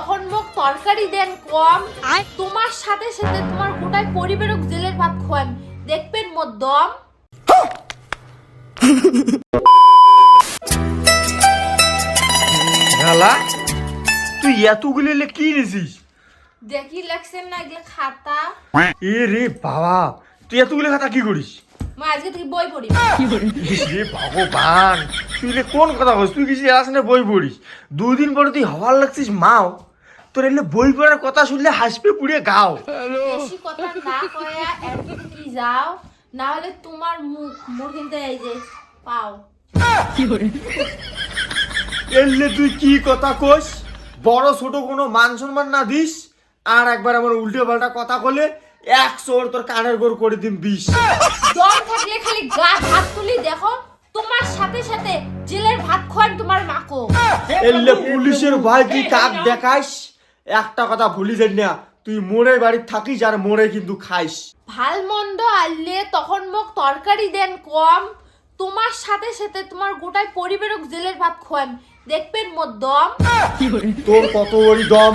তখন মোক তরকারি দেন কম, তোমার সাথে সাথে তোমার গোটাই পরিবারক জেলের ভাত খোয়ান, দেখবেন মোর দম। শালা তুই এতগুলো কি নিছিস? দেখি লাগছেন না এগুলো খাতা। এ রে বাবা, তুই এতগুলো খাতা কি করিস? মা আজকে থেকে বই পড়ি। রে ভগবান, তুই কোন কথা বলিস? তুই কিছু আসনে বই পড়িস, 2 দিন পরে তুই হওয়ার লাগছিস মাও। তোর এলে বই পড়ার কথা শুনলে হাসপে পুড়ে গাও। বেশি কথা না কয়া একদিন কি যাও, না হলে তোমার মুখ মোর কিন্তু এই যে পাও। এলে তুই কি কথা কইস? বড় ছোট কোনো মান সম্মান না দিস, আর একবার আমার উল্টে পাল্টা কথা কলে 100 তোর কানের গোর করে দিম 20। দম থাকলে খালি গা হাত তুলি দেখো, তোমার সাথে সাথে জেলের ভাত খোয়ান তোমার মাকো। এলে পুলিশের ভয় তুই কাক দেখাইস? একটা কথা ভুলি যাই না, তুই মোড়ে বাড়ি থাকিস আর মোড়ে কিন্তু খাইস। ভাল মন্দ আনলে তখন মোক তরকারি দেন কম, তোমার সাথে সাথে তোমার গোটাই পরিবারক জেলের ভাত খোয়ান, দেখবেন মোর দম। তোর কত বড়ি দম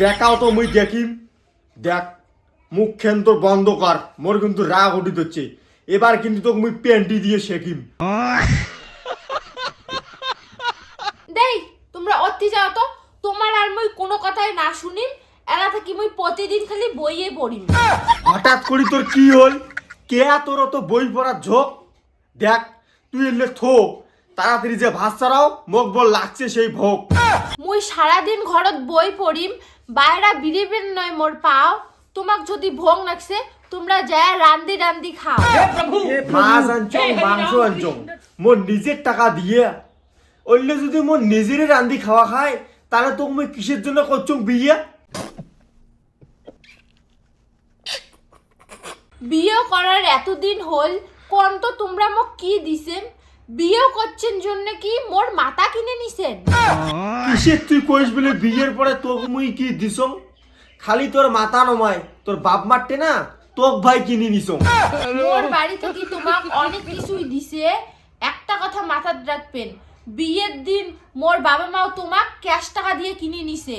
দেখাও তো মুই দেখিম। দেখ মুখ খেন তোর বন্ধ কর, মোর কিন্তু রাগ উঠি হচ্ছে। এবার কিন্তু তোকে মুই পেন্টি দিয়ে শেখিম। দেই তোমরা অতি যাও তো, তোমার আর মই কোনো কথাই না শুনিম। এলা থাকি মই প্রতিদিন খালি বইয়ে পড়িম। হঠাৎ করি তোর কি হল? কে তোর অত বই পড়ার ঝোঁক? দেখ তুই এলে থো তাড়াতাড়ি যে ভাত ছাড়াও, মোক বল লাগছে সেই ভোগ। মুই সারাদিন ঘরত বই পড়িম, বাইরা বিরিবেন নয় মোর পাও। তোমাক যদি ভোগ লাগছে তোমরা যায় রান্দি রান্দি খাও। মাছ আনছং মাংস আনছং মোর নিজের টাকা দিয়ে, অন্য যদি মোর নিজের রান্দি খাওয়া খায় তাহলে তোকে মুই কিসের জন্য করছং বিয়ে? বিয়ে করার এতদিন হল, কোন তো তোমরা মোক কি দিছেন? বিয়ে করছেন জন্য কি মোর মাথা কিনে নিছেন? কিসের তুই কইস বলে বিয়ের পরে তোকে মুই কি দিছং? খালি তোর মাথা নমায়, তোর বাপ মারতে না তোক ভাই কিনে নিছং। মোর বাড়ি থেকে তোমাক অনেক কিছুই দিছে। একটা কথা মাথায় রাখবেন, বিয়ের দিন মোর বাবা মাও তোমাক ক্যাশ টাকা দিয়ে কিনে নিছে।